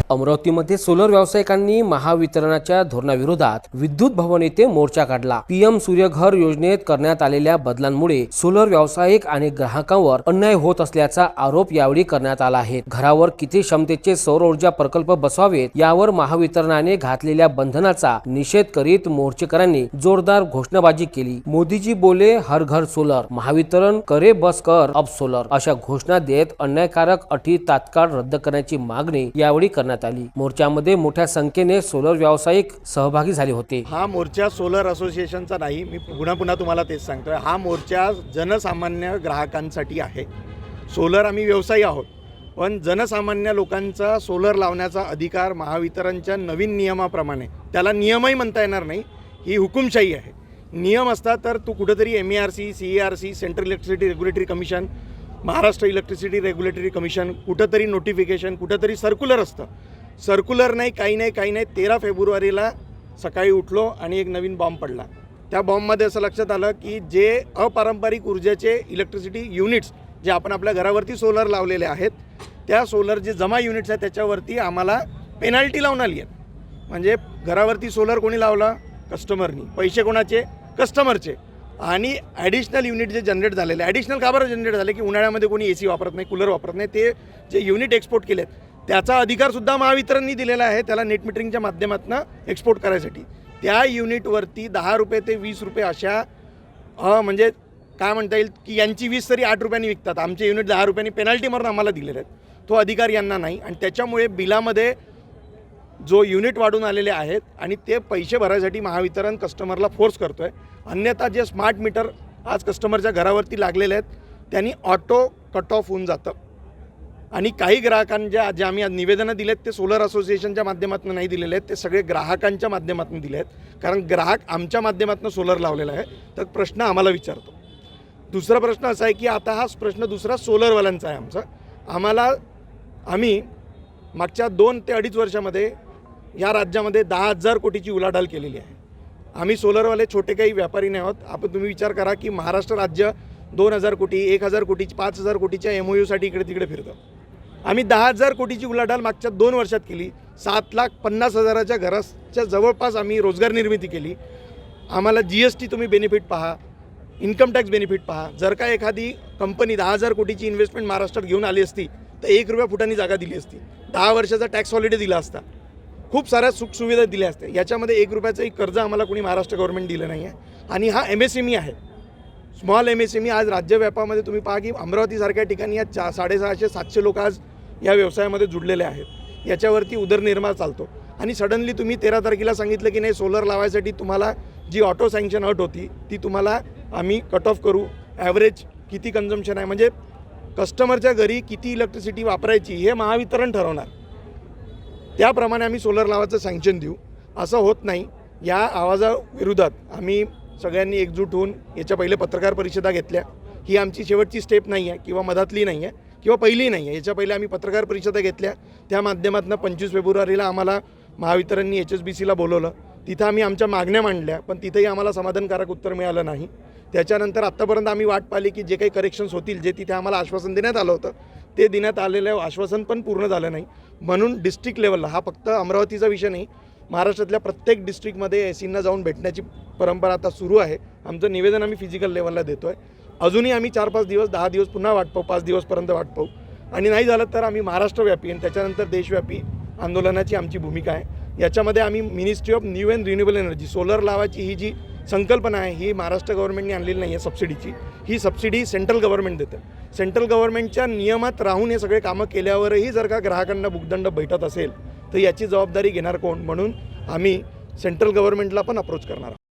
अमरावतीमध्ये सोलर व्यावसायिकांनी महावितरणाच्या धोरणाविरोधात विद्युत भवन येथे मोर्चा काढला। पीएम सूर्यघर योजनेत करण्यात आलेल्या बदलांमुळे सोलर व्यावसायिक आणि ग्राहकांवर अन्याय होत असल्याचा आरोप यावेळी करण्यात आला आहे। घरावर किती क्षमतेचे सौर ऊर्जा प्रकल्प बसवावेत यावर महावितरणाने घातलेल्या बंधनाचा निषेध करीत मोर्चेकरांनी जोरदार घोषणाबाजी केली। मोदीजी बोले हर घर सोलर, महावितरण करे बस कर अब सोलर अशा घोषणा देत अन्यायकारक अटी तात्काळ रद्द करण्याची मागणी यावेळी करण्यात आली। मोर्चामध्ये मोठ्या संख्येने सोलर व्यावसायिक सहभागी झाले होते। हा मोर्चा सोलर असोसिएशनचा नाही, मी पुन्हा तुम्हाला तेच सांगतोय, हा मोर्चा जनसामान्य ग्राहकांसाठी आहे। सोलर आम्ही व्यवसायी आहोत, पण जनसामान्य लोकांचा सोलर लावण्याचा अधिकार महावितरणच्या नवीन नियमाप्रमाणे, त्याला नियमही म्हणता येणार नाही, ही हुकुमशाही आहे। नियम असता तर तू कुठेतरी MERC, CERC, central electricity regulatory commission, Maharashtra electricity regulatory commission, कुठंतरी नोटिफिकेशन, कुठंतरी सर्क्युलर असतं। सर्क्युलर नाही, काही नाही। 13 फेब्रुवारीला सकाळी उठलो आणि एक नवीन बॉम्ब पडला। त्या बॉम्बमध्ये असं लक्षात आलं की जे अपारंपरिक ऊर्जेचे इलेक्ट्रिसिटी युनिट्स जे आपण आपल्या घरावरती सोलर लावलेले आहेत, त्या सोलर जे जमा युनिट्स आहेत त्याच्यावरती आम्हाला पेनल्टी लावून आली आहे। म्हणजे घरावरती सोलर कोणी लावला? कस्टमरनी। पैसे कोणाचे? कस्टमरचे। आणि ॲडिशनल युनिट जे जनरेट झालेले, ॲडिशनल का बरं जनरेट झाले की उन्हाळ्यामध्ये कोणी AC वापरत नाही, कूलर वापरत नाही, ते जे युनिट एक्सपोर्ट केलेत त्याचा अधिकारसुद्धा महावितरणनी दिलेला आहे, त्याला नेट मीटरिंगच्या माध्यमातून एक्सपोर्ट करायसाठी। त्या युनिटवरती 10 रुपये ते 20 रुपये अशा म्हणजे काय म्हणता येईल की यांची 20 तरी 8 रुपयांनी विकतात, आमचे युनिट 10 रुपयांनी पेनल्टी मारून आम्हाला दिलेले आहेत। तो अधिकार यांना नाही आणि त्याच्यामुळे बिलामध्ये जो युनिट वाढून आलेले आहेत आणि ते पैसे भरायसाठी महावितरण कस्टमरला फोर्स करतो आहे। अन्यथा जे स्मार्ट मीटर आज कस्टमरच्या घरावरती लागलेले आहेत त्यांनी ऑटो कट ऑफ होऊन जातं। आणि काही ग्राहकांच्या जे आम्ही आज निवेदनं दिलेत ते सोलर असोसिएशनच्या माध्यमातून नाही दिलेले आहेत, ते सगळे ग्राहकांच्या माध्यमातून दिले आहेत, कारण ग्राहक आमच्या माध्यमातून सोलर लावलेला आहे। तर प्रश्न आम्हाला विचारतो। दुसरा प्रश्न असा आहे की आता हा प्रश्न दुसरा सोलरवाल्यांचा आहे। आम्ही मागच्या 2 ते 2.5 वर्षामध्ये या राज्यामध्ये 10,000 कोटीची उलाढाल केलेली आहे। आम्ही सोलरवाले छोटे काही व्यापारी नाही आहोत। तुम्ही विचार करा की महाराष्ट्र राज्य 2,000 कोटी, 1,000 कोटीची, 5,000 कोटीच्या MOUसाठी इकडे तिकडे फिरतो। आम्ही 10,000 कोटीची उलाढाल मागच्या 2 वर्षात केली। 7,50,000च्या घराच्या जवळपास आम्ही रोजगार निर्मिती केली। आम्हाला GST तुम्ही बेनिफिट पहा, इन्कम टॅक्स बेनिफिट पहा। जर का एखादी कंपनी 10,000 कोटीची इन्व्हेस्टमेंट महाराष्ट्रात घेऊन आली असती तर 1 रुपया फुटांनी जागा दिली असती, 10 वर्षाचा टॅक्स हॉलिडे दिला असता, खूप साऱ्या सुखसुविधा दिल्या असत्या। याच्यामध्ये 1 रुपयाचंही कर्ज आम्हाला कोणी महाराष्ट्र गव्हर्नमेंट दिलं नाही आहे। आणि हा MSME आहे, स्मॉल MSME। आज राज्यव्यापामध्ये तुम्ही पहा की अमरावतीसारख्या ठिकाणी या 650-700 लोक आज या व्यवसायामध्ये जुडलेले आहेत, याच्यावरती उदरनिर्वाह चालतो। आणि सडनली तुम्ही 13 तारखेला सांगितलं की नाही, सोलर लावायसाठी तुम्हाला जी ऑटो सँक्शन अट होती ती तुम्हाला आम्ही कट ऑफ करू, ॲव्हरेज किती कन्झम्पशन आहे, म्हणजे कस्टमरच्या घरी किती इलेक्ट्रिसिटी वापरायची हे महावितरण ठरवणार, त्याप्रमाणे आम्ही सोलर लावायचं सँक्शन देऊ। असं होत नाही। या आवाजाविरोधात आम्ही सगळ्यांनी एकजूट होऊन याच्या पहिले पत्रकार परिषदा घेतल्या। ही आमची शेवटची स्टेप नाही आहे किंवा मधातली नाही आहे किंवा पहिली नाही आहे, याच्या पहिले आम्ही पत्रकार परिषदा घेतल्या। त्या माध्यमातून 25 फेब्रुवारीला आम्हाला महावितरणनी HSBCला बोलवलं, तिथं आम्ही आमच्या मागण्या मांडल्या, पण तिथेही आम्हाला समाधानकारक उत्तर मिळालं नाही। त्याच्यानंतर आत्तापर्यंत आम्ही वाट पाहिली की जे काही करेक्शन्स होतील, जे तिथे आम्हाला आश्वासन देण्यात आलं होतं ते देण्यात आलेलं आश्वासन पण पूर्ण झालं नाही। म्हणून डिस्ट्रिक्ट लेवलला, हा फक्त अमरावतीचा विषय नाही, महाराष्ट्रातल्या प्रत्येक डिस्ट्रिक्टमध्ये SEंना जाऊन भेटण्याची परंपरा आता सुरू आहे। आमचं निवेदन आम्ही फिजिकल लेवलला देतो आहे। अजूनही आम्ही 4-5 दिवस, 10 दिवस पुन्हा वाट पाहू, 5 दिवसपर्यंत वाट पाहू, आणि नाही झालं तर आम्ही महाराष्ट्रव्यापी आणि त्याच्यानंतर देशव्यापी आंदोलनाची आमची भूमिका आहे। याच्यामध्ये आम्ही ministry of new and renewable energy, solar लावायची ही जी संकल्पना आहे ही महाराष्ट्र गव्हर्नमेंटने आणलेली नाही आहे सबसिडीची, ही सबसिडी सेंट्रल गव्हर्नमेंट देतं। सेंट्रल गव्हर्नमेंटच्या नियमात राहून हे सगळे कामं केल्यावरही जर का ग्राहकांना भुगदंड भेटत असेल तर याची जबाबदारी घेणार कोण? म्हणून आम्ही सेंट्रल गव्हर्नमेंटला पण अप्रोच करणार आहोत।